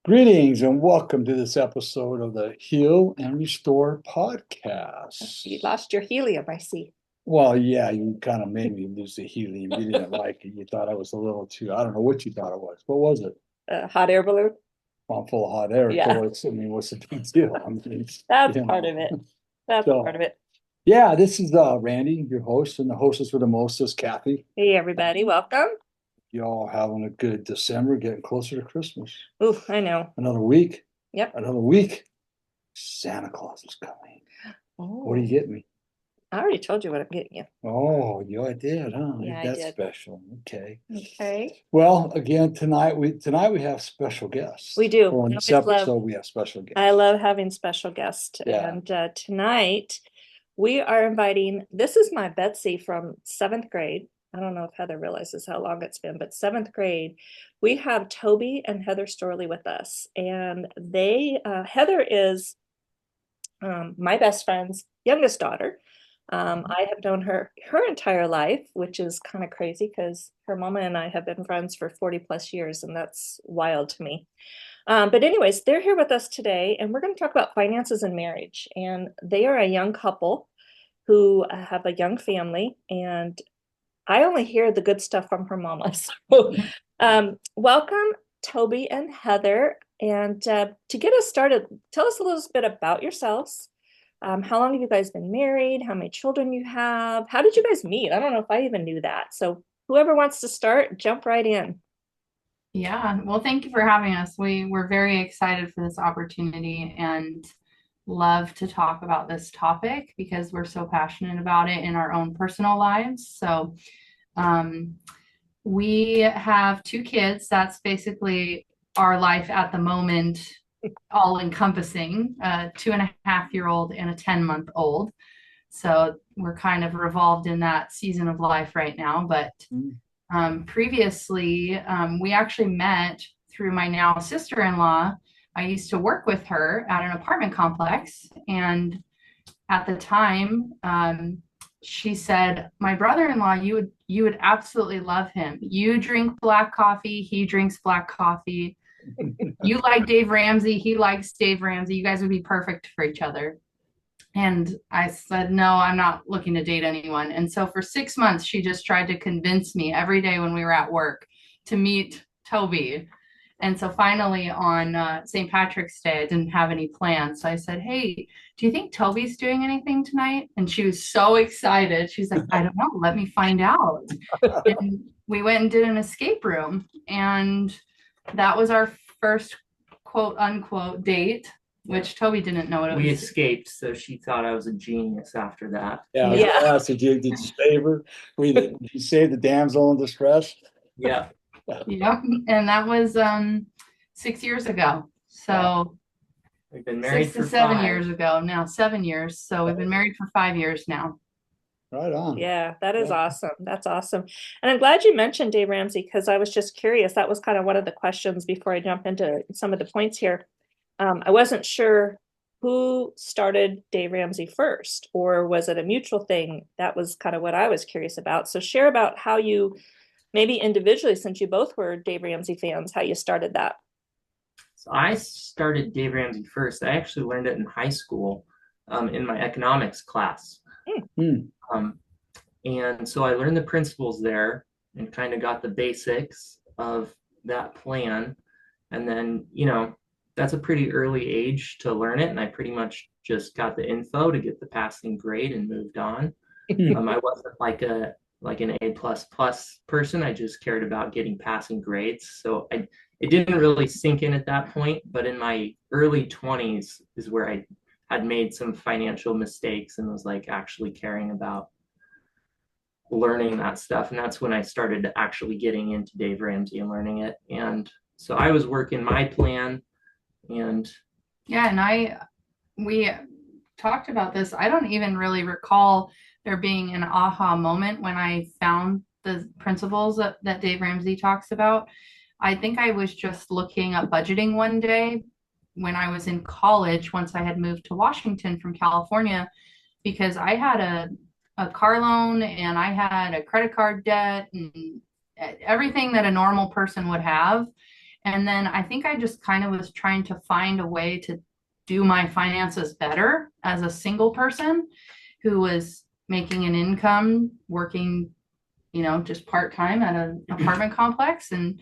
Greetings and welcome to this episode of the Heal and Restore You podcast. lost your helium, I see. Well, yeah, you kind of made me lose the helium. You didn't like it. You thought I was a little too, I don't know what you thought it was. What was it? Hot air balloon? Well, I'm full of hot air. Yeah, So what's the big deal? I mean, that's you part of know. it. That's part So, of it. yeah, this is Randy, your host, and the hostess for the most is Kathy. Hey, everybody, welcome. Y'all having a good December, getting closer to Christmas. Ooh, I know. Another week, Yep. another week. Santa Claus is coming. What do Oh, you get me? I already told you what I'm getting you. Oh, yeah, I did, huh? Yeah, I That's did. special. Okay. Okay. Well, again, tonight we have special guests. We do. Or in I this always love, episode, we have special I guests. love having special guests. Yeah. And tonight we are inviting, this is my Betsy from seventh grade. I don't know if Heather realizes how long it's been, but seventh grade, we have Toby and Heather Storley with us. And Heather is my best friend's youngest daughter. I have known her entire life, which is kind of crazy because her mama and I have been friends for 40 plus years, and that's wild to me. But anyways, they're here with us today, and we're going to talk about finances and marriage. And they are a young couple who have a young family, and I only hear the good stuff from her mama. So, welcome, Toby and Heather. And to get us started, tell us a little bit about yourselves. How long have you guys been married? How many children you have? How did you guys meet? I don't know if I even knew that. So, whoever wants to start, jump right in. Yeah, well, thank you for having us. We're very excited for this opportunity and love to talk about this topic because we're so passionate about it in our own personal lives. So, um, we have two kids. That's basically our life at the moment, all encompassing, a 2.5-year-old and a 10-month-old. So we're kind of revolved in that season of life right now. But previously, we actually met through my now sister-in-law. I used to work with her at an apartment complex, and at the time, she said, "My brother-in-law, you would absolutely love him. You drink black coffee, he drinks black coffee. You like Dave Ramsey, he likes Dave Ramsey. You guys would be perfect for each other." And I said, "No, I'm not looking to date anyone." And so for 6 months, she just tried to convince me every day when we were at work to meet Toby. And so finally on St. Patrick's Day, I didn't have any plans. So I said, "Hey, do you think Toby's doing anything tonight?" And she was so excited. She's like, "I don't know. Let me find out." And we went and did an escape room. And that was our first quote unquote date, which Toby didn't know what it We was. escaped, so she thought I was a genius after that. Yeah. Yeah. Yeah. So did you save her? Did you save the damsel in distress? Yeah. Yeah, and that was 6 years ago. So We've been married 6 to for 7 years 5. ago now, 7 years. So we've been married for 5 years now. Right on. Yeah, that is Yeah. awesome. That's awesome. And I'm glad you mentioned Dave Ramsey because I was just curious. That was kind of one of the questions before I jump into some of the points here. I wasn't sure who started Dave Ramsey first, or was it a mutual thing? That was kind of what I was curious about. So share about how you, maybe individually, since you both were Dave Ramsey fans, how you started that. So I started Dave Ramsey first. I actually learned it in high school in my economics class. Hmm. Um, and so I learned the principles there and kind of got the basics of that plan. And then, that's a pretty early age to learn it. And I pretty much just got the info to get the passing grade and moved on. I wasn't like an A++ person. I just cared about getting passing grades. So it didn't really sink in at that point. But in my early 20s is where I had made some financial mistakes and was like actually caring about learning that stuff. And that's when I started actually getting into Dave Ramsey and learning it. And so I was working my plan and Yeah, and we talked about this. I don't even really recall there being an aha moment when I found the principles that Dave Ramsey talks about. I think I was just looking up budgeting one day when I was in college, once I had moved to Washington from California, because I had a car loan and I had a credit card debt and everything that a normal person would have. And then I think I just kind of was trying to find a way to do my finances better as a single person who was making an income, working, just part-time at an apartment complex, and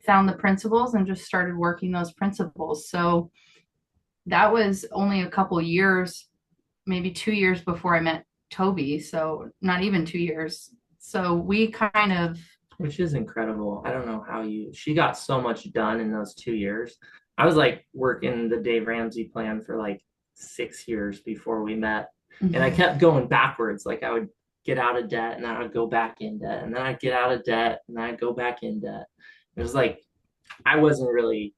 found the principles and just started working those principles. So that was only a couple years, maybe 2 years before I met Toby. So not even 2 years. So we kind of, which is incredible. I don't know how she got so much done in those 2 years. I was like working the Dave Ramsey plan for like 6 years before we met. And I kept going backwards. Like I would get out of debt and then I'd go back in debt. And then I'd get out of debt and then I'd go back in debt. It was like, I wasn't really.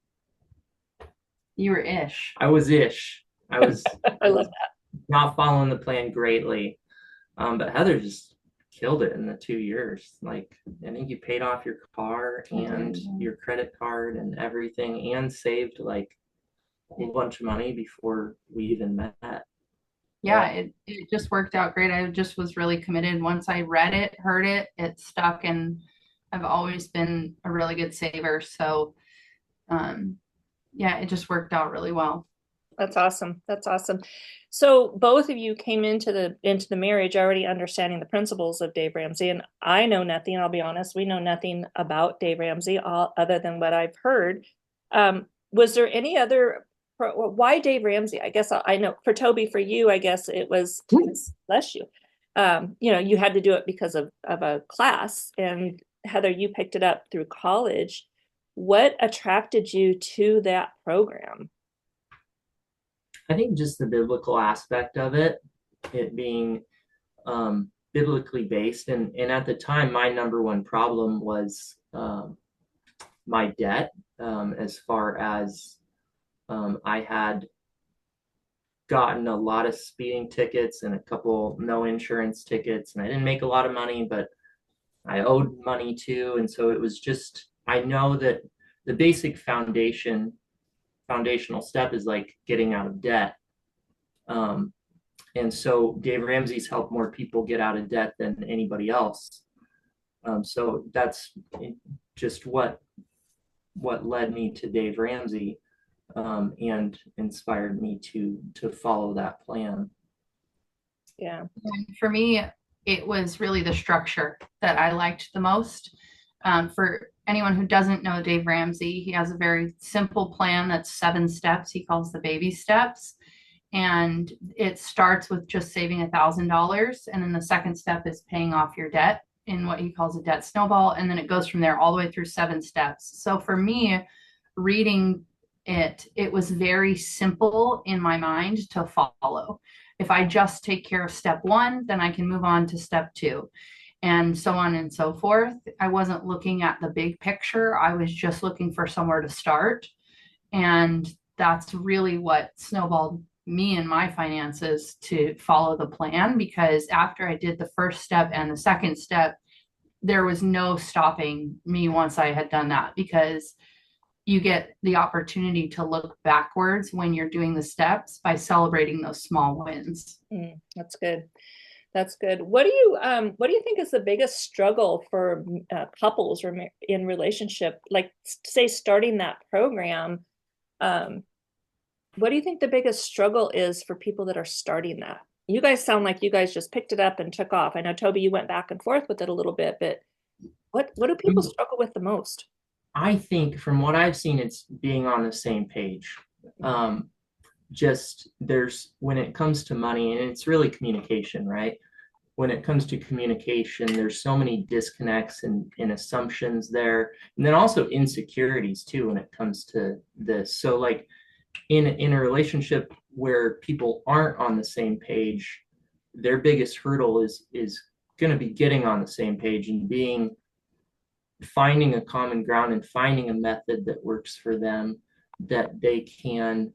You were ish. I was ish. I was I love that. Not following the plan greatly. But Heather just killed it in the 2 years. Like, I think you paid off your car and your credit card and everything and saved like a whole bunch of money before we even met. Yeah, it just worked out great. I just was really committed. Once I read it, heard it, it stuck, and I've always been a really good saver. So, yeah, it just worked out really well. That's awesome. That's awesome. So both of you came into the marriage already understanding the principles of Dave Ramsey, and I know nothing. I'll be honest, we know nothing about Dave Ramsey other than what I've heard. Was there any other? Why Dave Ramsey? I guess I know for Toby, for you, I guess it was, bless you. You had to do it because of a class, and Heather, you picked it up through college. What attracted you to that program? I think just the biblical aspect of it being biblically based. And at the time, my number one problem was my debt, as far as I had gotten a lot of speeding tickets and a couple no insurance tickets, and I didn't make a lot of money, but I owed money too. And so it was just, I know that the basic foundational step is like getting out of debt. And so Dave Ramsey's helped more people get out of debt than anybody else. So that's just what led me to Dave Ramsey, and inspired me to follow that plan. Yeah. And for me, it was really the structure that I liked the most. For anyone who doesn't know Dave Ramsey, he has a very simple plan that's 7 steps. He calls the baby steps. And it starts with just saving $1,000. And then the second step is paying off your debt in what he calls a debt snowball. And then it goes from there all the way through 7 steps. So for me, reading it was very simple in my mind to follow. If I just take care of step 1, then I can move on to step 2. And so on and so forth. I wasn't looking at the big picture. I was just looking for somewhere to start. And that's really what snowballed me and my finances to follow the plan, because after I did the first step and the second step, there was no stopping me once I had done that, because you get the opportunity to look backwards when you're doing the steps by celebrating those small wins. That's good. That's good. What do you think is the biggest struggle for couples or in relationship, like say starting that program? What do you think the biggest struggle is for people that are starting that? You guys sound like you guys just picked it up and took off. I know, Toby, you went back and forth with it a little bit, but what do people struggle with the most? I think from what I've seen, it's being on the same page. Just when it comes to money, and it's really communication, right? When it comes to communication, there's so many disconnects and assumptions there. And then also insecurities too, when it comes to this. So like in a relationship where people aren't on the same page, their biggest hurdle is going to be getting on the same page and finding a common ground and finding a method that works for them, that they can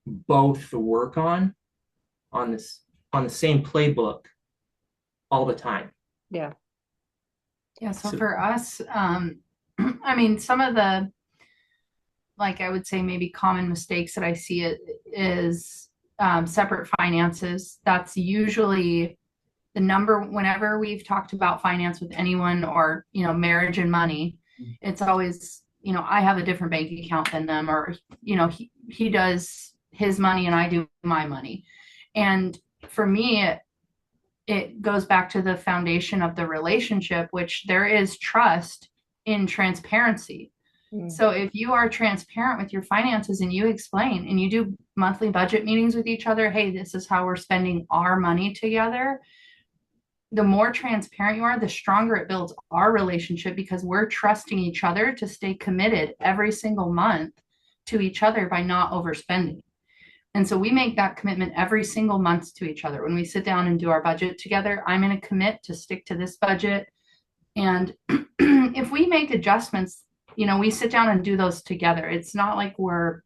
both work on the same playbook all the time. Yeah. So for us, I mean, some of the, like I would say maybe common mistakes that I see is separate finances. That's usually the number, whenever we've talked about finance with anyone, or, marriage and money, it's always I have a different bank account than them, or, he does his money and I do my money. And for me, it goes back to the foundation of the relationship, which there is trust in transparency. So if you are transparent with your finances and you explain and you do monthly budget meetings with each other, hey, this is how we're spending our money together. The more transparent you are, the stronger it builds our relationship, because we're trusting each other to stay committed every single month to each other by not overspending. And so we make that commitment every single month to each other. When we sit down and do our budget together, I'm going to commit to stick to this budget. And if we make adjustments, we sit down and do those together. It's not like we're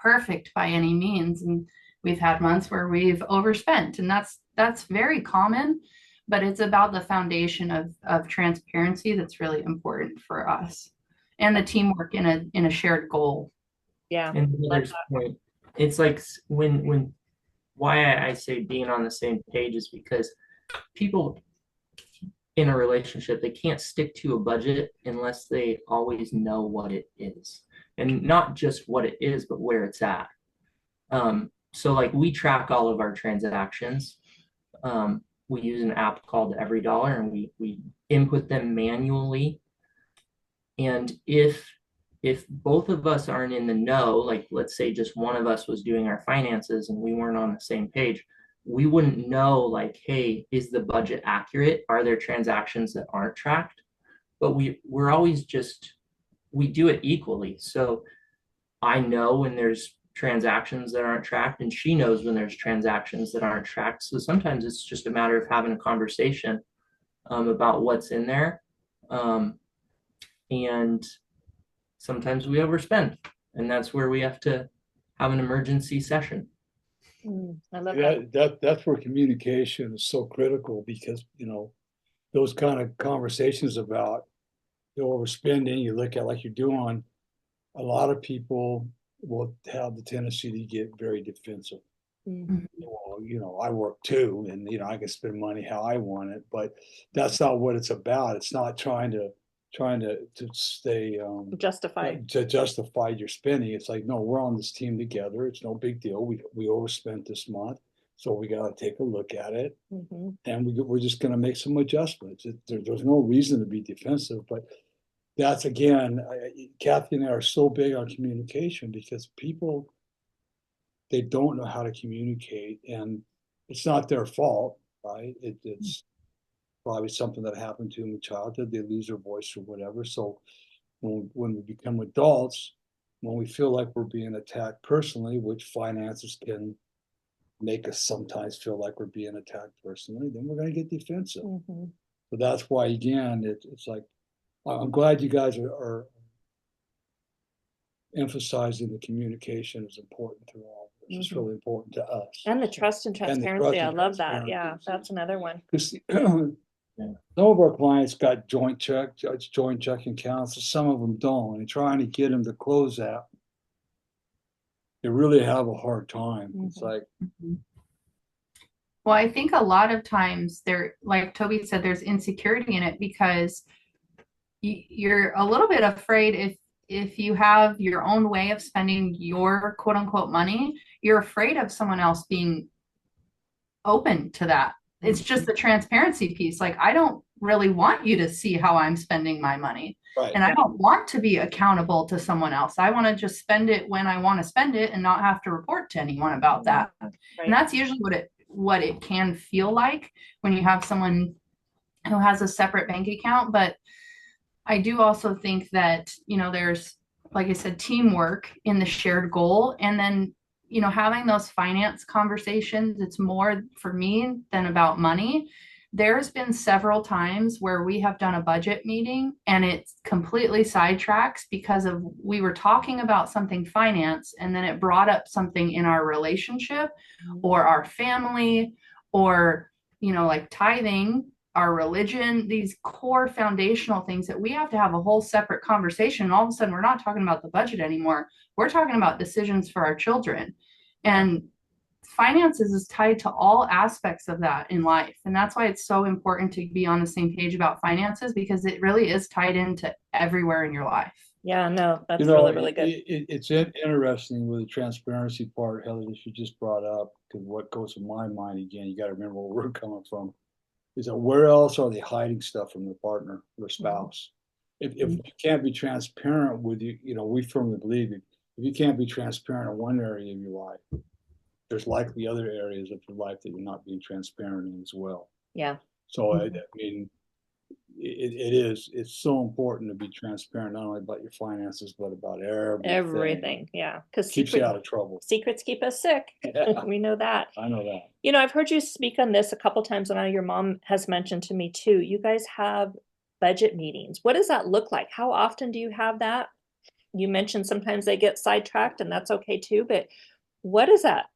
perfect by any means. And we've had months where we've overspent, and that's very common, but it's about the foundation of transparency that's really important for us, and the teamwork in a shared goal. Yeah. And to Heather's point, it's like why I say being on the same page is because people in a relationship, they can't stick to a budget unless they always know what it is, and not just what it is, but where it's at. So like we track all of our transactions. We use an app called Every Dollar, and we input them manually. And if both of us aren't in the know, like let's say just one of us was doing our finances and we weren't on the same page, we wouldn't know, like, hey, is the budget accurate? Are there transactions that aren't tracked? But we're always we do it equally. So I know when there's transactions that aren't tracked, and she knows when there's transactions that aren't tracked. So sometimes it's just a matter of having a conversation about what's in there. And sometimes we overspend, and that's where we have to have an emergency session. I love that. That's where communication is so critical, because those kind of conversations about the overspending, you look at like you're doing, a lot of people will have the tendency to get very defensive. Well, I work too, and I can spend money how I want it, but that's not what it's about. It's not trying to stay Justified. to justify your spending. It's like, no, we're on this team together. It's no big deal. We overspent this month, so we got to take a look at it, and we're just going to make some adjustments. There's no reason to be defensive, but that's, again, Kathy and I are so big on communication, because people, they don't know how to communicate, and it's not their fault, right? It's probably something that happened to them in childhood. They lose their voice or whatever. So when we become adults, when we feel like we're being attacked personally, which finances can make us sometimes feel like we're being attacked personally, then we're going to get defensive. So that's why, again, it's like, I'm glad you guys are emphasizing the communication is important to all. It's really important to us. And the trust and transparency. I love that. Yeah, that's another one. Some of our clients got joint checking accounts, some of them don't, and trying to get them to close that, they really have a hard time. It's like, well, I think a lot of times like Toby said, there's insecurity in it, because you're a little bit afraid if you have your own way of spending your quote unquote money, you're afraid of someone else being open to that. It's just the transparency piece. Like, I don't really want you to see how I'm spending my money. right. And I don't want to be accountable to someone else. I want to just spend it when I want to spend it and not have to report to anyone about that. Right. And that's usually what it can feel like when you have someone who has a separate bank account. But I do also think that, there's, like I said, teamwork in the shared goal. And then, having those finance conversations, it's more for me than about money. There's been several times where we have done a budget meeting and it completely sidetracks because we were talking about something finance, and then it brought up something in our relationship or our family, or, like tithing, our religion, these core foundational things that we have to have a whole separate conversation. And all of a sudden, we're not talking about the budget anymore. We're talking about decisions for our children. And finances is tied to all aspects of that in life. And that's why it's so important to be on the same page about finances, because it really is tied into everywhere in your life. Yeah, no, that's You know, really good. it's interesting with the transparency part, Heather, that you just brought up, because what goes in my mind, again, you gotta remember where we're coming from, is that where else are they hiding stuff from their partner, their spouse? If you can't be transparent with we firmly believe if you can't be transparent in one area of your life, there's likely other areas of your life that you're not being transparent in as well. Yeah. So I mean, it's so important to be transparent, not only about your finances, but about everything. Yeah. Because Keeps you out of trouble. Secrets keep us sick. Yeah. We know that. I know that. I've heard you speak on this a couple times, and I know your mom has mentioned to me too. You guys have budget meetings. What does that look like? How often do you have that? You mentioned sometimes they get sidetracked, and that's okay too, but what is that?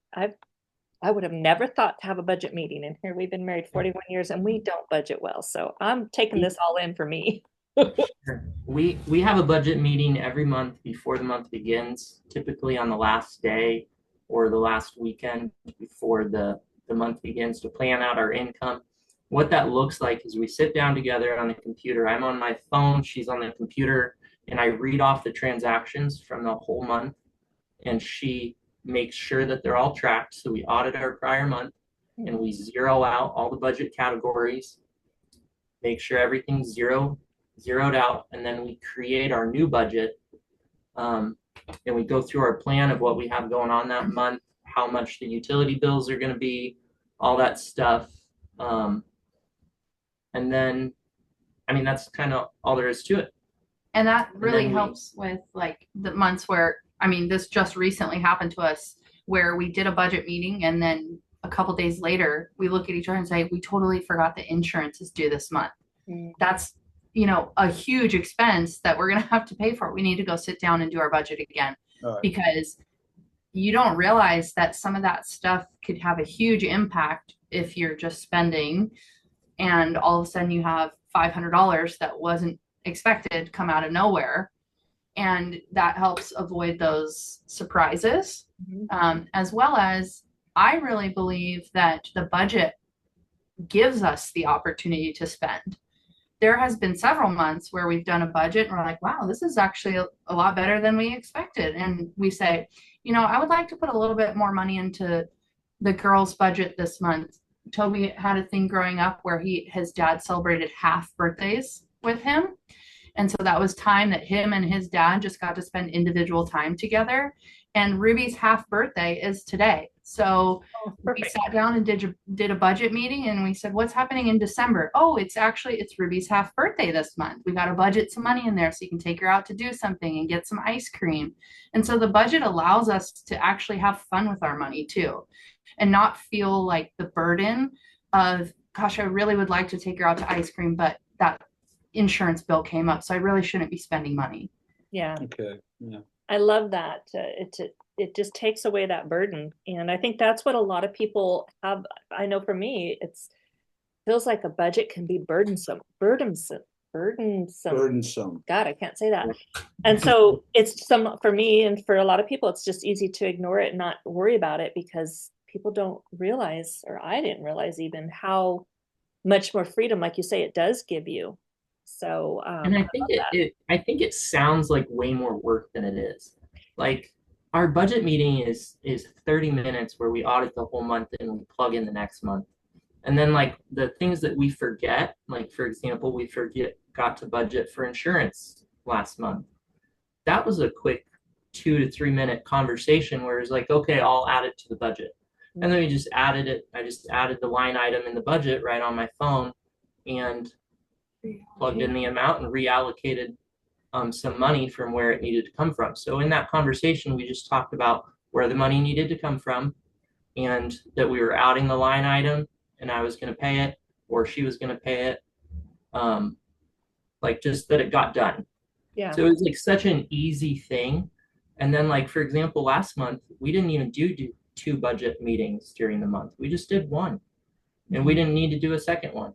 I would have never thought to have a budget meeting, and here we've been married 41 years and we don't budget well. So I'm taking this all in for me. We have a budget meeting every month before the month begins, typically on the last day or the last weekend before the month begins, to plan out our income. What that looks like is we sit down together on the computer. I'm on my phone, she's on the computer, and I read off the transactions from the whole month, and she makes sure that they're all tracked. So we audit our prior month and we zero out all the budget categories, make sure everything's zeroed out, and then we create our new budget. And we go through our plan of what we have going on that month, how much the utility bills are going to be, all that stuff. And then, I mean, that's kind of all there is to it. And that really helps with like the months where, I mean, this just recently happened to us where we did a budget meeting, and then a couple days later we look at each other and say, we totally forgot the insurance is due this month. That's, a huge expense that we're going to have to pay for. We need to go sit down and do our budget again, because you don't realize that some of that stuff could have a huge impact if you're just spending, and all of a sudden you have $500 that wasn't expected come out of nowhere. And that helps avoid those surprises. As well as, I really believe that the budget gives us the opportunity to spend. There has been several months where we've done a budget and we're like, wow, this is actually a lot better than we expected. And we say, I would like to put a little bit more money into the girls' budget this month. Toby had a thing growing up where his dad celebrated half birthdays with him. And so that was time that him and his dad just got to spend individual time together. And Ruby's half birthday is today. So we sat down and did a budget meeting, and we said, what's happening in December? Oh, it's Ruby's half birthday this month. We got to budget some money in there so you can take her out to do something and get some ice cream. And so the budget allows us to actually have fun with our money too, and not feel like the burden of, gosh, I really would like to take her out to ice cream, but that insurance bill came up, so I really shouldn't be spending money. Yeah. Okay. Yeah. I love that. It just takes away that burden. And I think that's what a lot of people have. I know for me, feels like a budget can be burdensome. God, I can't say that. And so it's for me and for a lot of people, it's just easy to ignore it and not worry about it, because people don't realize, or I didn't realize even, how much more freedom, like you say, it does give you. So, and I think it sounds like way more work than it is. Like, our budget meeting is 30 minutes where we audit the whole month and we plug in the next month. And then, like, the things that we forget, like, for example, got to budget for insurance last month. That was a quick 2 to 3 minute conversation where it's like, okay, I'll add it to the budget. And then we just added it. I just added the line item in the budget right on my phone and plugged in the amount and reallocated some money from where it needed to come from. So in that conversation, we just talked about where the money needed to come from, and that we were adding the line item and I was going to pay it, or she was going to pay it. Like, just that it got done. Yeah. So it was like such an easy thing. And then, like, for example, last month, we didn't even do 2 budget meetings during the month. We just did 1, and we didn't need to do a second one.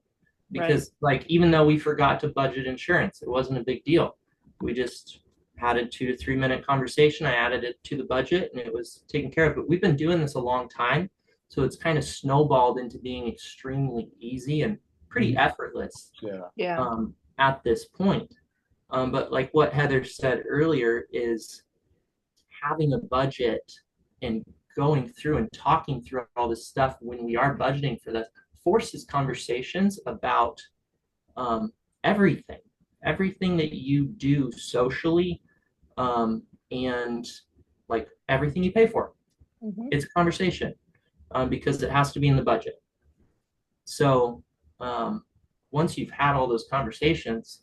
Because like, even though we forgot to budget insurance, it wasn't a big deal. We just had a 2 to 3 minute conversation. I added it to the budget and it was taken care of. But we've been doing this a long time, so it's kind of snowballed into being extremely easy and pretty effortless. Yeah. At this point. But like what Heather said earlier is having a budget and going through and talking through all this stuff when we are budgeting for this forces conversations about um, everything, everything that you do socially, and like everything you pay for. Mhm. It's a conversation because it has to be in the budget. So once you've had all those conversations,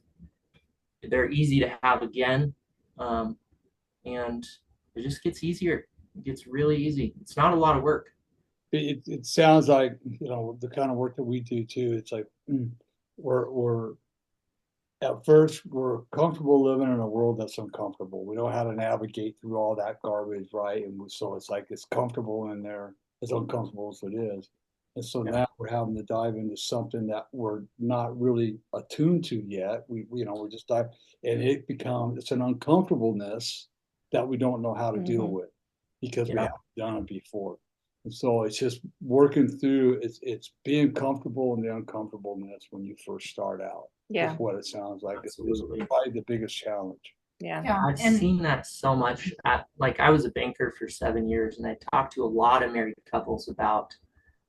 they're easy to have again, and it just gets easier. It gets really easy. It's not a lot of work. It sounds like, the kind of work that we do too. It's like we're at first we're comfortable living in a world that's uncomfortable. We know how to navigate through all that garbage, right? So it's like it's comfortable in there, as uncomfortable as it is. And so Yeah. now we're having to dive into something that we're not really attuned to yet. We're just dive, and it's an uncomfortableness that we don't know how to deal Mhm. with because we Yeah. haven't done it before. And so it's just working through. It's being comfortable in the uncomfortableness when you first start out. Yeah. Is what it sounds like. It's Absolutely. probably the biggest challenge. Yeah. Yeah. I've And seen that so much at, like, I was a banker for 7 years and I talked to a lot of married couples about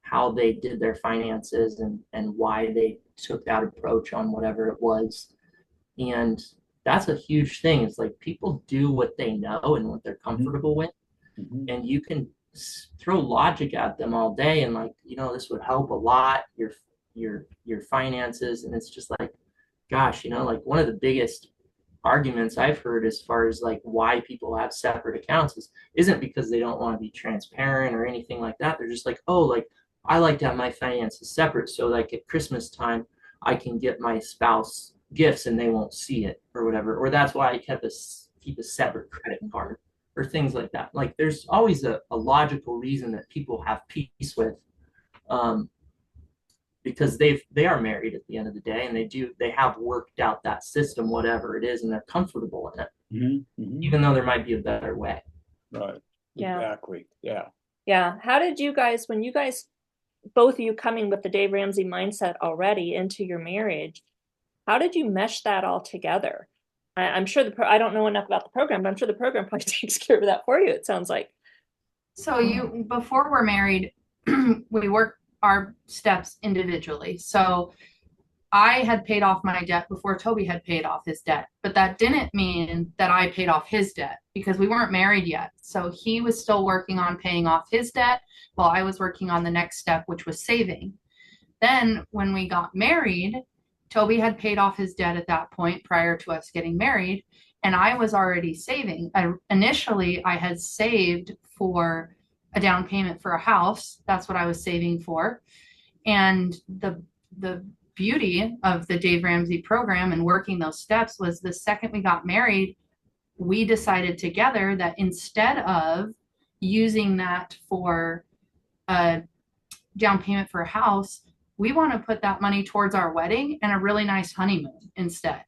how they did their finances and why they took that approach on whatever it was. And that's a huge thing. It's like people do what they know and what they're comfortable with. Mhm. And you can throw logic at them all day and like, this would help a lot, your finances. And it's just like, gosh, like one of the biggest arguments I've heard as far as like why people have separate accounts isn't because they don't want to be transparent or anything like that. They're just like, oh, like I like to have my finances separate so like at Christmas time I can get my spouse gifts and they won't see it or whatever. Or that's why I keep a separate credit card or things like that. Like there's always a logical reason that people have peace with. Um, because they are married at the end of the day and they have worked out that system, whatever it is, and they're comfortable in it, even though there might be a better way. Right. Yeah. Exactly. Yeah. Yeah. How did you guys, when you guys, both of you coming with the Dave Ramsey mindset already into your marriage, how did you mesh that all together? I'm sure I don't know enough about the program, but I'm sure the program probably takes care of that for you, it sounds like. so before we're married, we work our steps individually. So I had paid off my debt before Toby had paid off his debt, but that didn't mean that I paid off his debt because we weren't married yet. So he was still working on paying off his debt while I was working on the next step, which was saving. Then when we got married, Toby had paid off his debt at that point prior to us getting married, and I was already saving. Initially, I had saved for a down payment for a house. That's what I was saving for. And the beauty of the Dave Ramsey program and working those steps was the second we got married, we decided together that instead of using that for a down payment for a house, we want to put that money towards our wedding and a really nice honeymoon instead.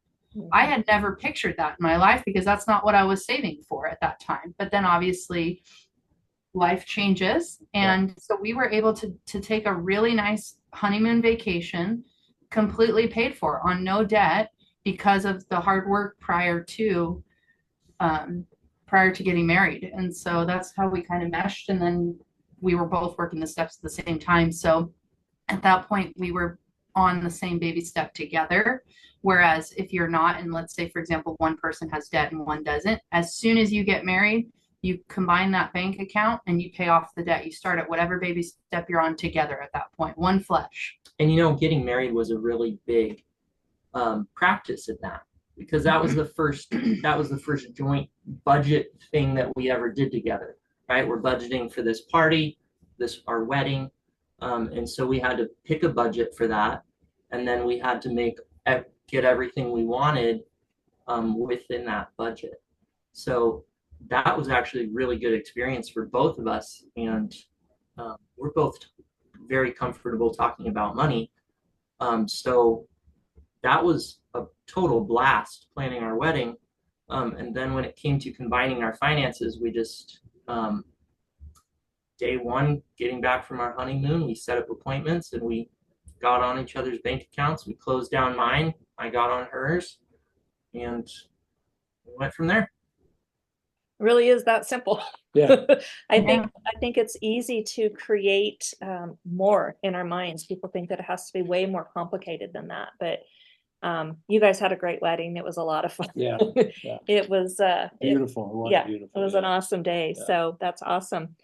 I had never pictured that in my life because that's not what I was saving for at that time. But then obviously life changes. And so we were able to take a really nice honeymoon vacation, completely paid for on no debt because of the hard work prior to getting married. And so that's how we kind of meshed. And then we were both working the steps at the same time. So at that point, we were on the same baby step together. Whereas if you're not, and let's say, for example, one person has debt and one doesn't, as soon as you get married, you combine that bank account and you pay off the debt. You start at whatever baby step you're on together at that point, one flesh. And getting married was a really big practice in that because that was the first joint budget thing that we ever did together. Right, we're budgeting for this party, our wedding, and so we had to pick a budget for that, and then we had to get everything we wanted within that budget. So that was actually a really good experience for both of us, and we're both very comfortable talking about money. So that was a total blast planning our wedding. And then when it came to combining our finances, we just day one, getting back from our honeymoon, we set up appointments and we got on each other's bank accounts. We closed down mine. I got on hers. and we went from there. Really is that simple. Yeah. I think it's easy to create more in our minds. People think that it has to be way more complicated than that, but you guys had a great wedding. It was a lot of fun. Yeah. Yeah. It was Beautiful. It was an awesome day. Yeah. So that's awesome.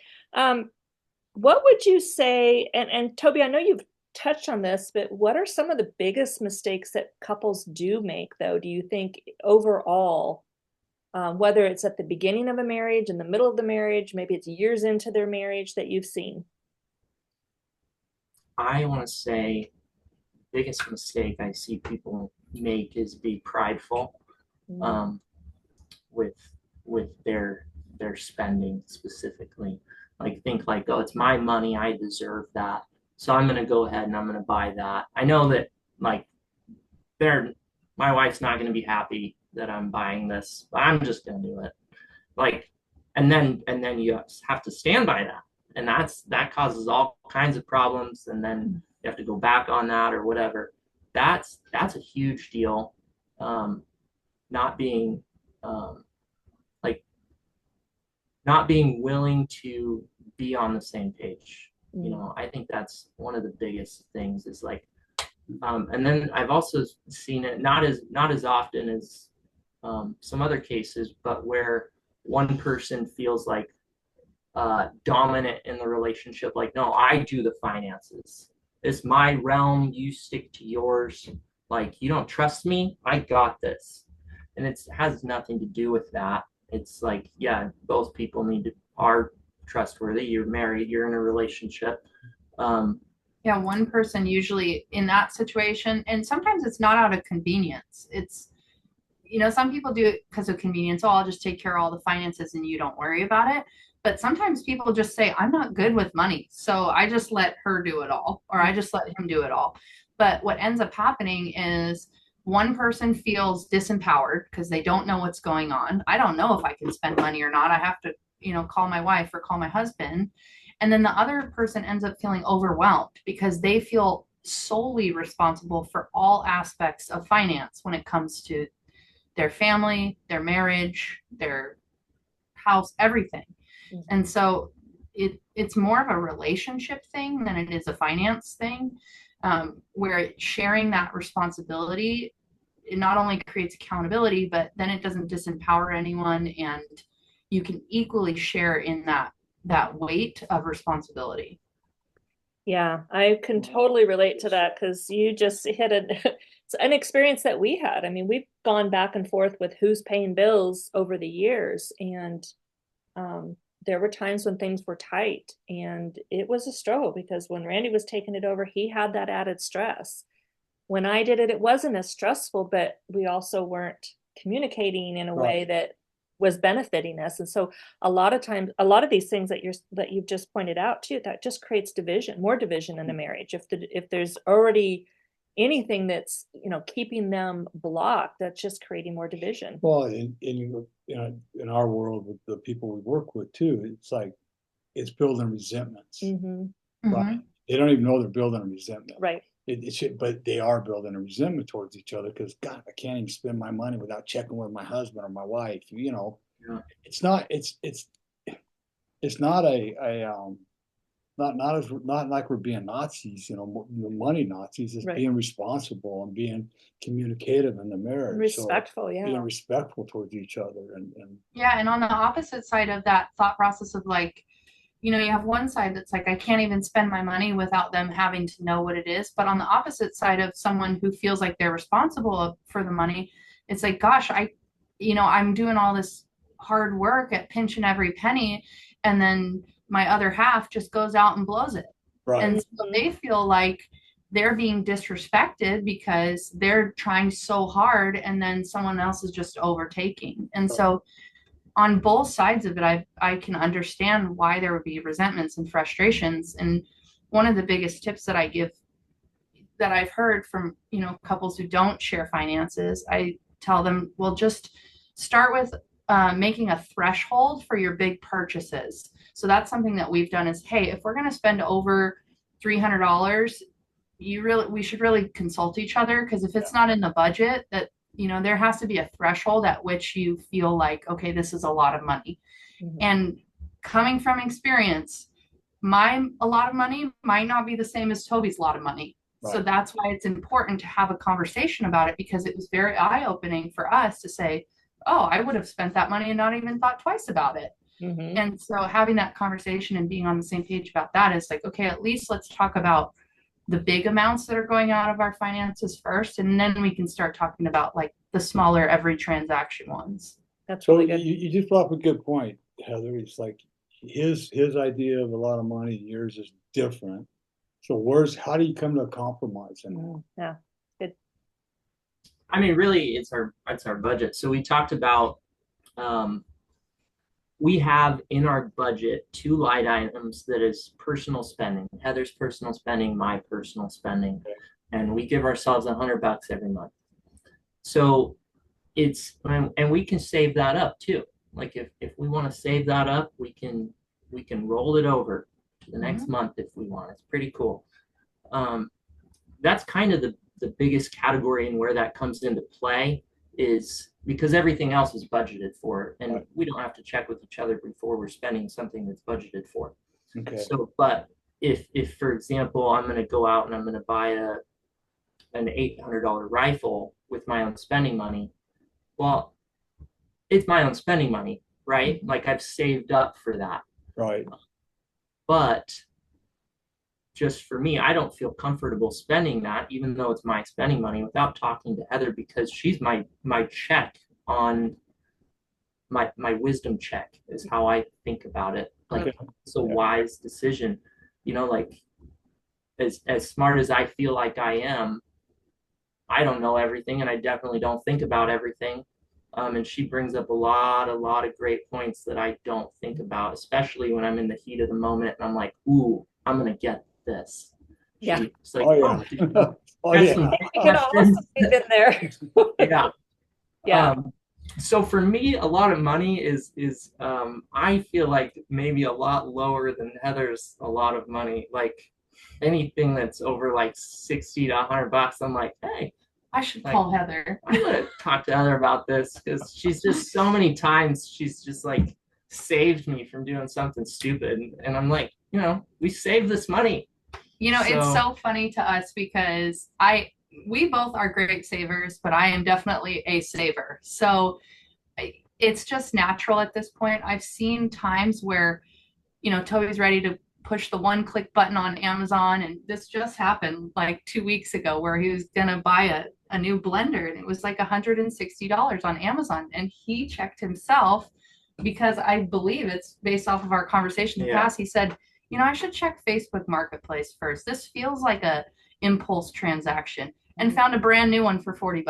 What would you say, and Toby, I know you've touched on this, but what are some of the biggest mistakes that couples do make, though, do you think, overall, whether it's at the beginning of a marriage, in the middle of the marriage, maybe it's years into their marriage, that you've seen? I want to say the biggest mistake I see people make is be prideful with their spending specifically. Like, think like, oh, it's my money, I deserve that, so I'm gonna go ahead and I'm gonna buy that. I know that, like, my wife's not gonna be happy that I'm buying this, but I'm just gonna do it. Like, and then you have to stand by that, and that causes all kinds of problems, and then you have to go back on that or whatever. That's a huge deal. Not being not being willing to be on the same page. I think that's one of the biggest things, is like, and then I've also seen it not as often as some other cases, but where one person feels like dominant in the relationship. Like, no, I do the finances. It's my realm. You stick to yours. Like, you don't trust me? I got this. And it has nothing to do with that. It's like, yeah, both people are trustworthy. You're married. You're in a relationship. Yeah, one person usually in that situation, and sometimes it's not out of convenience. It's, some people do it because of convenience. Oh, I'll just take care of all the finances and you don't worry about it. But sometimes people just say, I'm not good with money, so I just let her do it all, or I just let him do it all. But what ends up happening is one person feels disempowered because they don't know what's going on. I don't know if I can spend money or not. I have to, call my wife or call my husband. And then the other person ends up feeling overwhelmed because they feel solely responsible for all aspects of finance when it comes to their family, their marriage, their house, everything. Mm-hmm. And so it's more of a relationship thing than it is a finance thing, where sharing that responsibility, it not only creates accountability, but then it doesn't disempower anyone, and you can equally share in that weight of responsibility. Yeah, I can totally relate to that, because you just hit it's an experience that we had. I mean, we've gone back and forth with who's paying bills over the years, and there were times when things were tight, and it was a struggle because when Randy was taking it over, he had that added stress. When I did it, it wasn't as stressful, but we also weren't communicating in a way that was benefiting us. And so a lot of times, a lot of these things that you've just pointed out too, that just creates more division in a marriage. If there's already anything that's, keeping them blocked, that's just creating more division. Well, in our world, with the people we work with too, it's like, it's building resentments. Mm-hmm. Right? Mm-hmm. They don't even know they're building a resentment. Right. But they are building a resentment towards each other because, God, I can't even spend my money without checking with my husband or my wife. Yeah. It's not not like we're being Nazis, money Nazis. It's being responsible and being communicative in the marriage. Respectful, so being respectful towards each other. And yeah, and on the opposite side of that thought process of, like, you have one side that's like, I can't even spend my money without them having to know what it is. But on the opposite side of someone who feels like they're responsible for the money, it's like, gosh, I'm doing all this hard work at pinching every penny, and then my other half just goes out and blows it. Right. And so they feel like they're being disrespected because they're trying so hard, and then someone else is just overtaking. And so on both sides of it, I can understand why there would be resentments and frustrations. And one of the biggest tips that I give, that I've heard from, couples who don't share finances, I tell them, well, just start with making a threshold for your big purchases. So that's something that we've done is, hey, if we're going to spend over $300, we should really consult each other, because if it's not in the budget, that, there has to be a threshold at which you feel like, okay, this is a lot of money. Mm-hmm. And coming from experience, a lot of money might not be the same as Toby's lot of money. Right. So that's why it's important to have a conversation about it, because it was very eye-opening for us to say, oh, I would have spent that money and not even thought twice about it. Mm-hmm. And so having that conversation and being on the same page about that is like, okay, at least let's talk about the big amounts that are going out of our finances first, and then we can start talking about like the smaller every transaction ones. That's really good. You just brought up a good point, Heather. It's like his idea of a lot of money, yours is different. So how do you come to a compromise in that? Yeah, good. I mean, really, it's our budget. So we talked about we have in our budget 2 line items that is personal spending. Heather's personal spending, my personal spending, and we give ourselves $100 every month. So and we can save that up too. Like if we want to save that up, we can roll it over to the next month if we want. It's pretty cool. That's kind of the biggest category, and where that comes into play is because everything else is budgeted for, and we don't have to check with each other before we're spending something that's budgeted for. Okay. So, but if for example, I'm going to go out and I'm going to buy an $800 rifle with my own spending money, well, it's my own spending money, right? Like I've saved up for that. Right. But just for me, I don't feel comfortable spending that, even though it's my spending money, without talking to Heather, because she's my check on my wisdom check is how I think about it. Like it's a wise decision, like as smart as I feel like I am, I don't know everything, and I definitely don't think about everything. And she brings up a lot of great points that I don't think about, especially when I'm in the heat of the moment and I'm like, ooh, I'm going to get this. Yeah. She's like, You can almost sleep in there. Yeah. Yeah. So for me, a lot of money is I feel like maybe a lot lower than Heather's a lot of money. Like anything that's over like $60 to $100, I'm like, hey, I should call Heather. I'm gonna talk to Heather about this, because she's just so many times she's just like saved me from doing something stupid, and I'm like, we saved this money. It's so funny to us because we both are great savers, but I am definitely a saver. So it's just natural at this point. I've seen times where, Toby's ready to push the one-click button on Amazon, and this just happened like 2 weeks ago where he was gonna buy a new blender, and it was like $160 on Amazon, and he checked himself because I believe it's based off of our conversation in the past. He said, I should check Facebook Marketplace first. This feels like a impulse transaction, and found a brand new one for $40.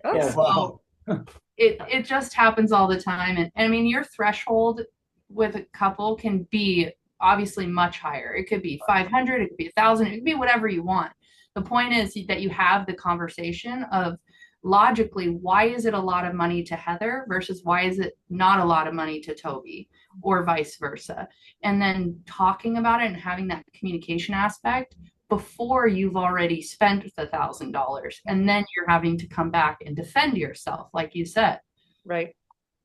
Oh, so it just happens all the time. And I mean, your threshold with a couple can be obviously much higher. It could be 500, it could be 1,000, it could be whatever you want. The point is that you have the conversation of logically, why is it a lot of money to Heather versus why is it not a lot of money to Toby, or vice versa? And then talking about it and having that communication aspect before you've already spent the $1,000, and then you're having to come back and defend yourself, like you said. Right.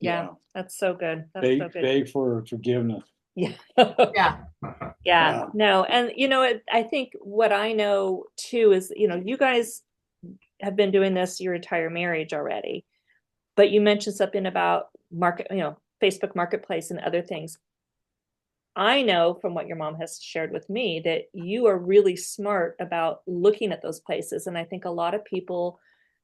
Yeah. That's so good. That's so good. Beg for forgiveness. Yeah. Yeah. Yeah. No. And, I think what I know too is, you guys have been doing this your entire marriage already, but you mentioned something about Facebook Marketplace and other things. I know from what your mom has shared with me that you are really smart about looking at those places. And I think a lot of people,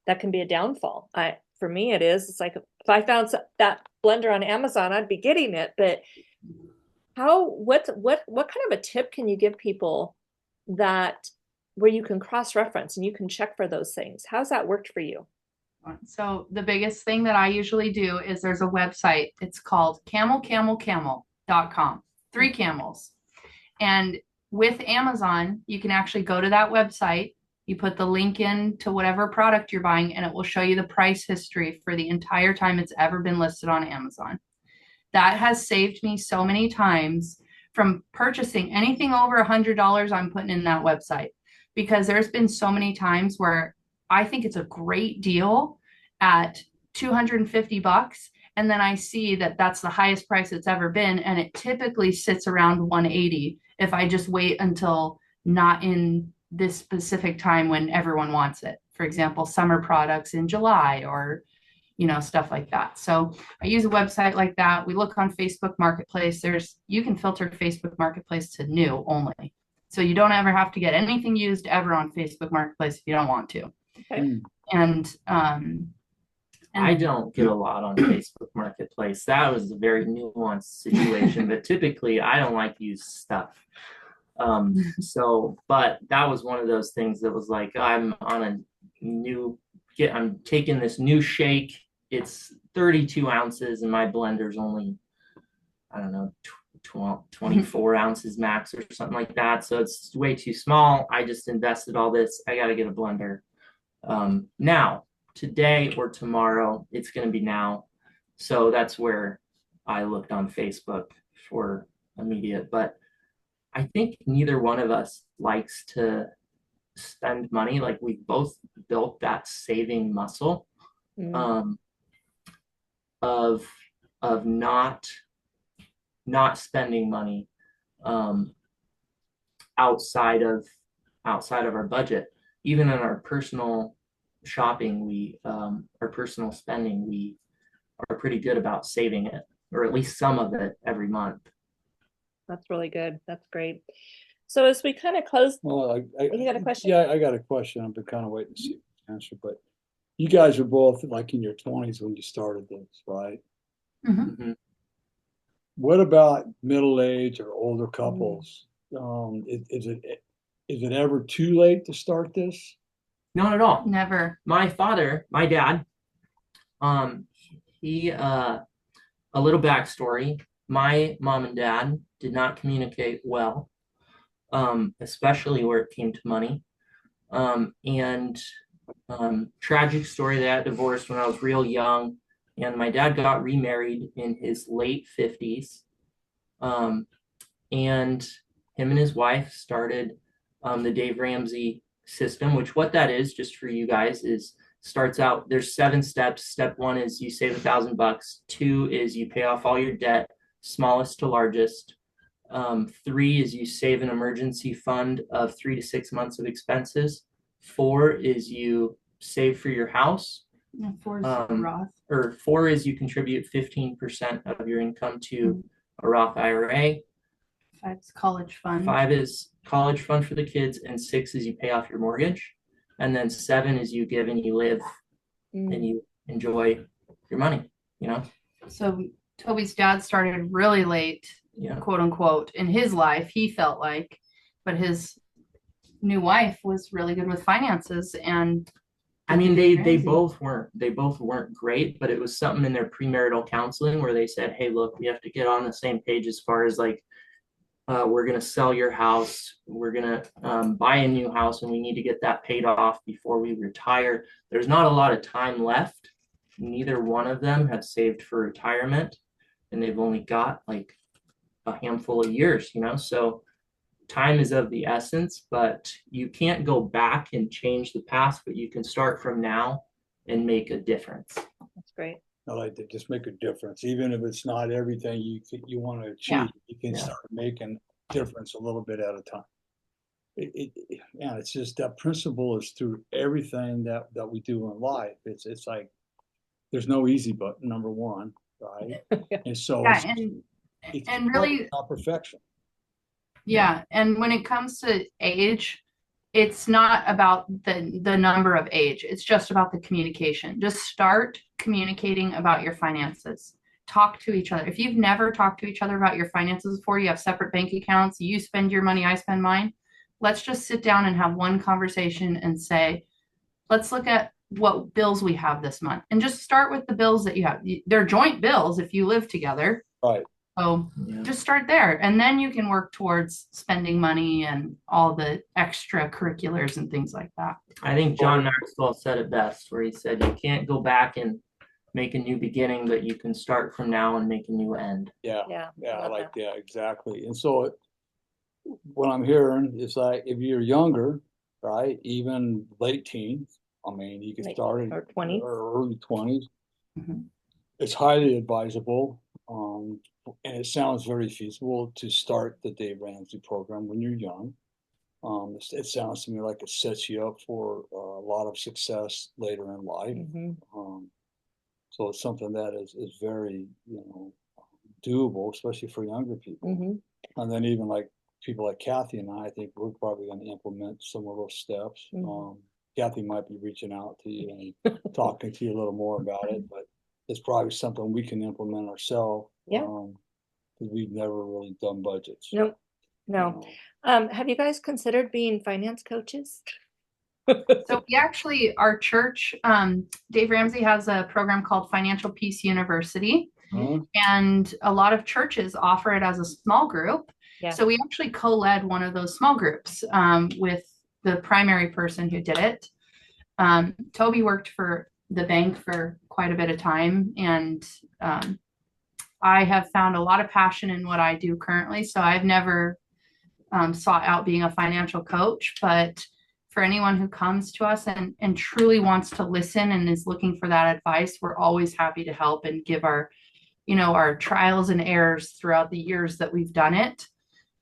that can be a downfall. For me, it's like, if I found that blender on Amazon, I'd be getting it. But what kind of a tip can you give people where you can cross-reference and you can check for those things? How's that worked for you? So the biggest thing that I usually do is there's a website. It's called camelcamelcamel.com. 3 camels. And with Amazon, you can actually go to that website. You put the link in to whatever product you're buying, and it will show you the price history for the entire time it's ever been listed on Amazon. That has saved me so many times from purchasing anything over $100 I'm putting in that website, because there's been so many times where I think it's a great deal at $250, and then I see that that's the highest price it's ever been, and it typically sits around 180 if I just wait until not in this specific time when everyone wants it. For example, summer products in July, or stuff like that. So I use a website like that. We look on Facebook Marketplace. You can filter Facebook Marketplace to new only. So you don't ever have to get anything used ever on Facebook Marketplace if you don't want to. Okay. And I don't get a lot on Facebook Marketplace. That was a very nuanced situation, but typically I don't like used stuff. But that was one of those things that was like, I'm taking this new shake. It's 32 ounces and my blender's only, I don't know, 24 ounces max or something like that. So it's way too small. I just invested all this. I got to get a blender. Now, today or tomorrow, it's going to be now. So that's where I looked on Facebook for immediate. But I think neither one of us likes to spend money. Like, we both built that saving muscle of not spending money outside of our budget. Even in our personal shopping, our personal spending, we are pretty good about saving it, or at least some of it every month. That's really good. That's great. So as we kind of close, Well, you got a question? Yeah, I got a question. I've been kind of waiting to see the answer, but you guys are both like in your 20s when you started this, right? Mm-hmm. What about middle age or older couples? Is it ever too late to start this? Not at all. Never. My dad, he a little backstory. My mom and dad did not communicate well, especially where it came to money. Tragic story, they got divorced when I was real young, and my dad got remarried in his late 50s. And him and his wife started the Dave Ramsey system, which what that is, just for you guys, is starts out, there's 7 steps. Step 1 is you save $1,000. 2 is you pay off all your debt, smallest to largest. 3 is you save an emergency fund of 3 to 6 months of expenses. 4 is you save for your house. 4 is Roth. Or 4 is you contribute 15% of your income to a Roth IRA. 5 is college fund. 5 is college fund for the kids, and 6 is you pay off your mortgage. And then 7 is you give and you live and you enjoy your money, So Toby's dad started really late, quote unquote, in his life, he felt like, but his new wife was really good with finances. And I mean, they both weren't great, but it was something in their premarital counseling where they said, hey, look, we have to get on the same page as far as like, we're going to sell your house. We're going to buy a new house, and we need to get that paid off before we retire. There's not a lot of time left. Neither one of them have saved for retirement, and they've only got like a handful of years, so time is of the essence, but you can't go back and change the past, but you can start from now and make a difference. That's great. I like to just make a difference, even if it's not everything you think you want to achieve. You can start making a difference a little bit at a time. It's just that principle is through everything that we do in life. It's like there's no easy button, number one, right? And so it's really not perfection. Yeah, and when it comes to age, it's not about the number of age. It's just about the communication. Just start communicating about your finances. Talk to each other. If you've never talked to each other about your finances before, you have separate bank accounts, you spend your money, I spend mine. Let's just sit down and have one conversation and say, let's look at what bills we have this month. And just start with the bills that you have. They're joint bills if you live together. Right. So just start there, and then you can work towards spending money and all the extracurriculars and things like that. I think John Maxwell said it best, where he said you can't go back and make a new beginning, but you can start from now and make a new end. Yeah, I like that. Exactly. And so what I'm hearing is like, if you're younger, right, even late teens, I mean, you can Like, start in or 20s. early 20s. Mhm. It's highly advisable, and it sounds very feasible to start the Dave Ramsey program when you're young. It sounds to me like it sets you up for a lot of success later in life. So it's something that is very, doable, especially for younger people. And then even like people like Kathy and I think we're probably going to implement some of those steps. Kathy might be reaching out to you and talking to you a little more about it, but it's probably something we can implement ourselves. Yeah. Because we've never really done budgets. Nope. No. Have you guys considered being finance coaches? So we actually, our church, Dave Ramsey has a program called Financial Peace University, and a lot of churches offer it as a small group. Yeah. So we actually co-led one of those small groups with the primary person who did it. Toby worked for the bank for quite a bit of time, and I have found a lot of passion in what I do currently. So I've never sought out being a financial coach, but for anyone who comes to us and truly wants to listen and is looking for that advice, we're always happy to help and give our trials and errors throughout the years that we've done it,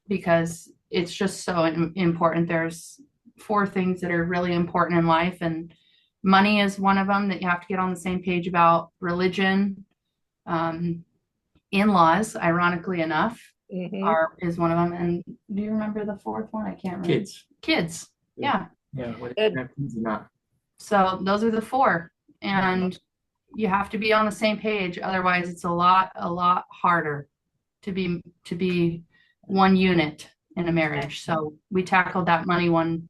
because it's just so important. There's 4 things that are really important in life, and money is one of them that you have to get on the same page about. Religion, in-laws, ironically enough, is one of them. And do you remember the 4th one? I can't remember. Kids. Yeah. So those are the 4, and you have to be on the same page. Otherwise it's a lot harder to be one unit in a marriage. So we tackled that money one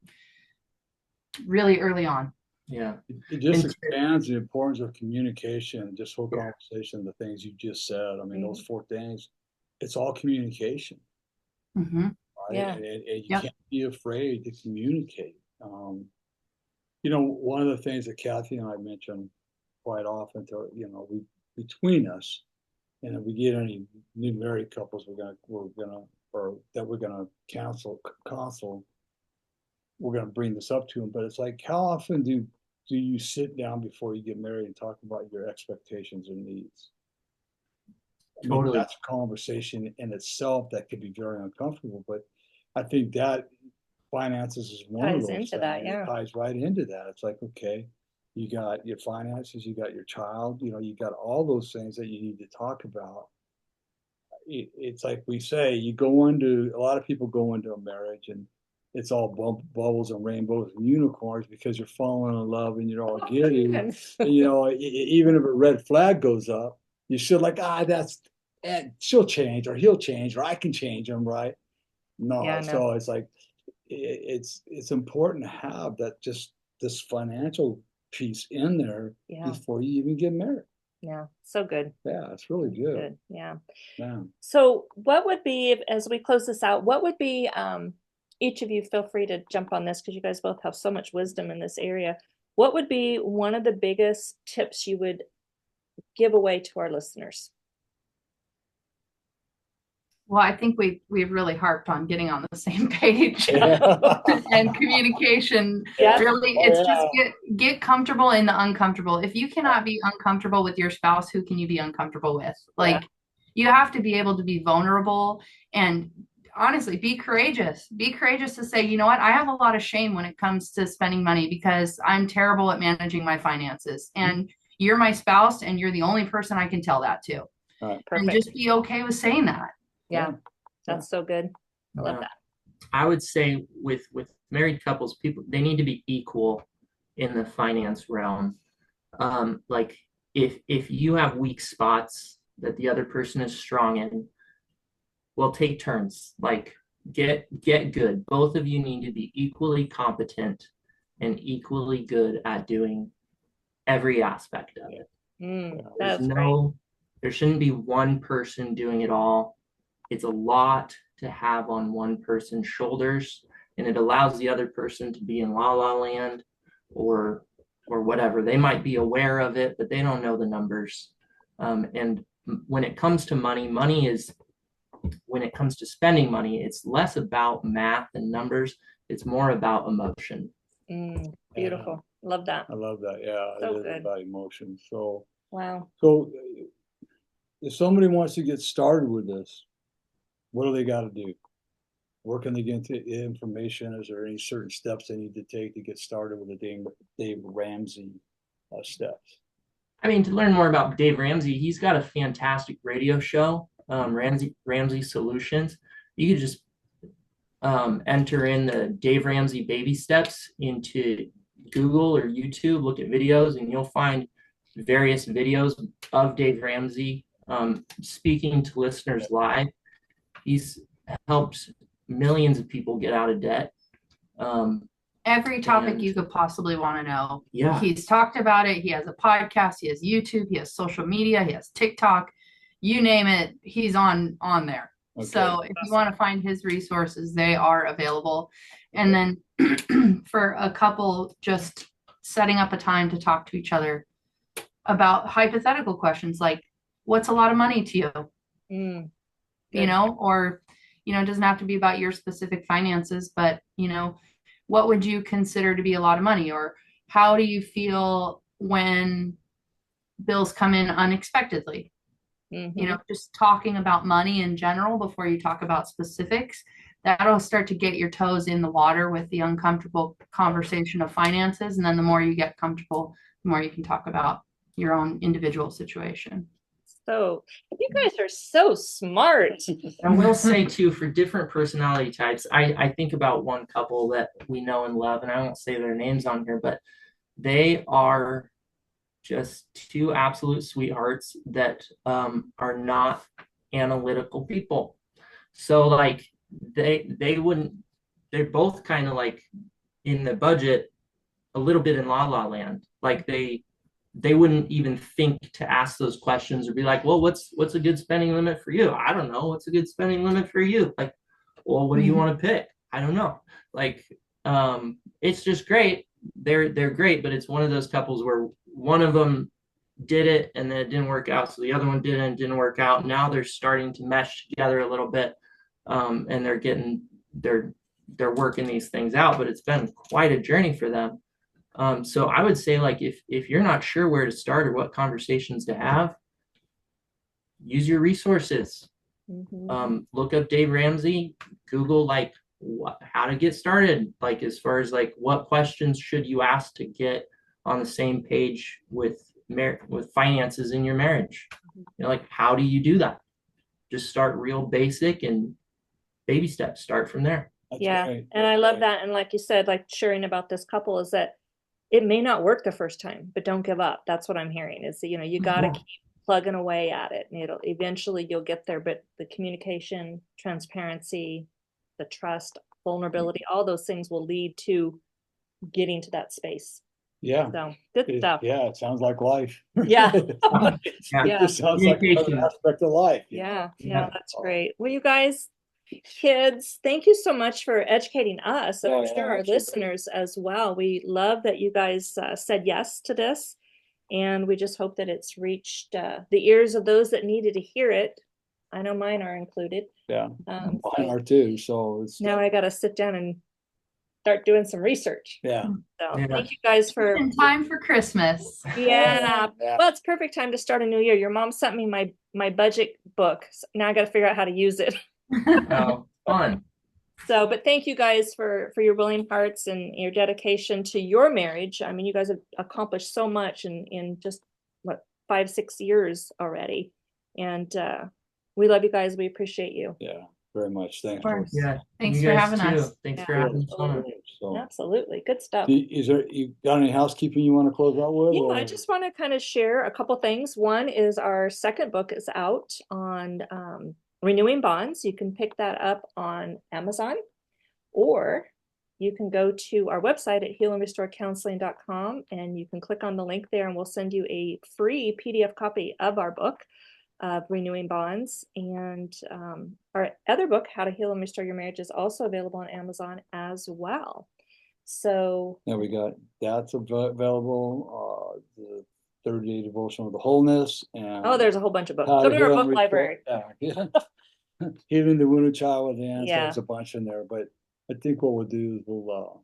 really early on. Yeah. It just expands the importance of communication, just whole conversation, the things you just said. I mean, those 4 things, it's all communication. Right? Yeah. And you can't be afraid to communicate. One of the things that Kathy and I mention quite often to, we between us, and if we get any new married couples that we're gonna counsel, we're gonna bring this up to them. But it's like, how often do you sit down before you get married and talk about your expectations and needs? Totally. That's a conversation in itself that could be very uncomfortable, but I think that finances is one of those things. It ties right into that. It's like, okay, you got your finances, you got your child, you got all those things that you need to talk about. It's like we say, a lot of people go into a marriage and it's all bubbles and rainbows and unicorns because you're falling in love and you're all giddy. And, even if a red flag goes up, you should she'll change, or he'll change, or I can change him, right? No. So it's like, it's important to have that, just this financial piece in there before you even get married. Yeah, so good. Yeah, it's really good. Yeah. So what would be, as we close this out, what would be, each of you feel free to jump on this because you guys both have so much wisdom in this area. What would be one of the biggest tips you would give away to our listeners? Well, I think we've really harped on getting on the same page and communication. Really, it's just get comfortable in the uncomfortable. If you cannot be uncomfortable with your spouse, who can you be uncomfortable with? You have to be able to be vulnerable and honestly be courageous. Be courageous to say, you know what, I have a lot of shame when it comes to spending money because I'm terrible at managing my finances. And you're my spouse and you're the only person I can tell that to. And just be okay with saying that. Yeah, that's so good. I love that. I would say with married couples, they need to be equal in the finance realm. Like if you have weak spots that the other person is strong in, well, take turns. Like get good. Both of you need to be equally competent and equally good at doing every aspect of it. There shouldn't be one person doing it all. It's a lot to have on one person's shoulders, and it allows the other person to be in la la land or whatever. They might be aware of it, but they don't know the numbers. And when it comes to money, when it comes to spending money, it's less about math and numbers. It's more about emotion. Beautiful. Love that. I love that. Yeah, So it is good. about emotion. So, Wow. so if somebody wants to get started with this, what do they got to do? Where can they get into information? Is there any certain steps they need to take to get started with the Dave Ramsey steps? I mean, to learn more about Dave Ramsey, he's got a fantastic radio show, Ramsey Solutions. You could just enter in the Dave Ramsey baby steps into Google or YouTube, look at videos, and you'll find various videos of Dave Ramsey speaking to listeners live. He's helped millions of people get out of debt. Every topic you could possibly want to know. Yeah. He's talked about it. He has a podcast. He has YouTube. He has social media. He has TikTok. You name it, he's on there. Okay. So if you want to find his resources, they are available. And then for a couple, just setting up a time to talk to each other about hypothetical questions like, what's a lot of money to you? You know, or, you know, it doesn't have to be about your specific finances, but, you know, what would you consider to be a lot of money? Or how do you feel when bills come in unexpectedly? You know, just talking about money in general before you talk about specifics, that'll start to get your toes in the water with the uncomfortable conversation of finances. And then the more you get comfortable, the more you can talk about your own individual situation. So you guys are so smart. I will say too, for different personality types, I think about one couple that we know and love, and I won't say their names on here, but they are just two absolute sweethearts that are not analytical people. So like they wouldn't, they're both kind of like in the budget a little bit in la la land. Like they wouldn't even think to ask those questions or be like, well, what's a good spending limit for you? I don't know. What's a good spending limit for you? Like, well, what do you want to pick? I don't know. Like, it's just great. They're great, but it's one of those couples where one of them did it and then it didn't work out. So the other one did it and didn't work out. Now they're starting to mesh together a little bit. And they're working these things out, but it's been quite a journey for them. So I would say, like, if you're not sure where to start or what conversations to have, use your resources. Look up Dave Ramsey, Google like how to get started, like as far as like what questions should you ask to get on the same page with finances in your marriage. You know, like how do you do that? Just start real basic and baby steps. Start from there. That's right. And I love that. And like you said, like sharing about this couple is that it may not work the first time, but don't give up. That's what I'm hearing is that, you know, you got to keep plugging away at it and you'll get there. But the communication, transparency, the trust, vulnerability, all those things will lead to getting to that space. Yeah. So good stuff. Yeah. It sounds like life. Yeah. It just sounds like another aspect of life. Yeah. That's great. Well, you guys, kids, thank you so much for educating us and I'm sure our listeners as well. We love that you guys said yes to this, and we just hope that it's reached the ears of those that needed to hear it. I know mine are included. Yeah, mine are too. So now I got to sit down and start doing some research. Yeah. So thank you guys for in time for Christmas. Yeah. Well, it's perfect time to start a new year. Your mom sent me my budget book. So now I got to figure out how to use it. Oh, fun. So, but thank you guys for your willing hearts and your dedication to your marriage. I mean, you guys have accomplished so much in just 5-6 years already. And we love you guys. We appreciate you. Yeah, very much. Thanks. Yeah. Thanks for having us. Thanks for having us on. So, absolutely. Good stuff. You got any housekeeping you want to close out with? Yeah, I just want to kind of share a couple things. One is our second book is out on Renewing Bonds. You can pick that up on Amazon, or you can go to our website at healandrestorecounseling.com and you can click on the link there and we'll send you a free PDF copy of our book of Renewing Bonds. And our other book, How to Heal and Restore Your Marriage, is also available on Amazon as well. So yeah, we got that's available. The 30-day devotion of the wholeness, and there's a whole bunch of books. Go to our book library. Yeah. Healing the wounded child with hands. Yeah. There's a bunch in there, but I think what we'll do is we'll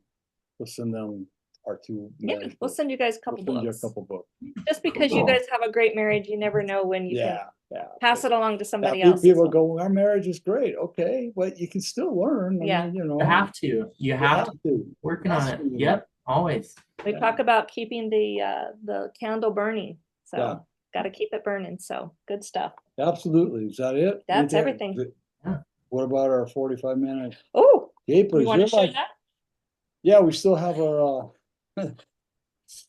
send them our two Yeah, marriage we'll books. send you guys a We'll couple send you a books. couple books. Just because you Cool. guys have a great marriage, you never know when you can Yeah. pass it along to Yeah, somebody else. as people well. go, our marriage is great. Okay, but you can still learn. I Yeah. mean, you know, You have to. You you have to. to. Working on it. That's what you Yep. Always. We Yeah. talk about keeping the candle burning. So Yeah. got to keep it burning. So good stuff. Absolutely. Is that it? That's Anything- everything. Yeah. What about our 45-minute Oh, capers? you want to You're show like, that? yeah, we still have our,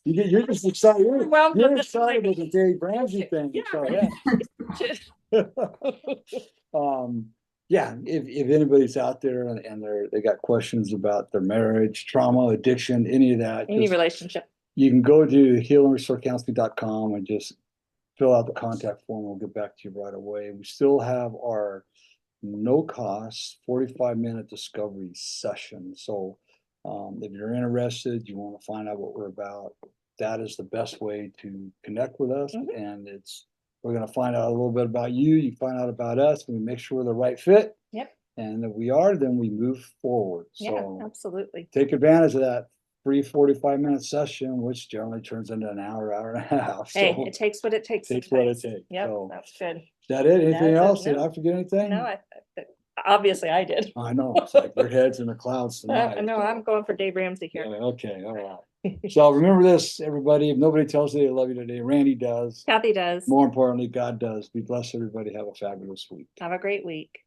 you're just excited. Well, You're this is excited like- with the Dave Ramsey thing. Yeah, So, right. yeah. Yeah, if anybody's out there and they got questions about their marriage, trauma, addiction, any of that, Any just, relationship. you can go to healingrestorecounseling.com and just fill out the contact form. We'll get back to you right away. We still have our no cost 45-minute discovery session. So if you're interested, you want to find out what we're about, that is the best way to connect with us. Mhm. And we're going to find out a little bit about you. You find out about us. We make sure we're the right fit. Yep. And if we are, then we move forward. Yeah, So absolutely. take advantage of that free 45-minute session, which generally turns into an hour, hour and a half. Hey, So it takes what it takes. takes what it sometimes. takes. Yep, So that's good. is that it? Anything That's it. else? Did No. I forget anything? No, obviously I did. I know. It's like your head's in the clouds tonight. No, I'm going for Dave Ramsey here. Yeah, okay, all right. So remember this, everybody. If nobody tells you they love you today, Randy does. Kathy does. More importantly, God does. Be blessed, everybody. Have a fabulous week. Have a great week.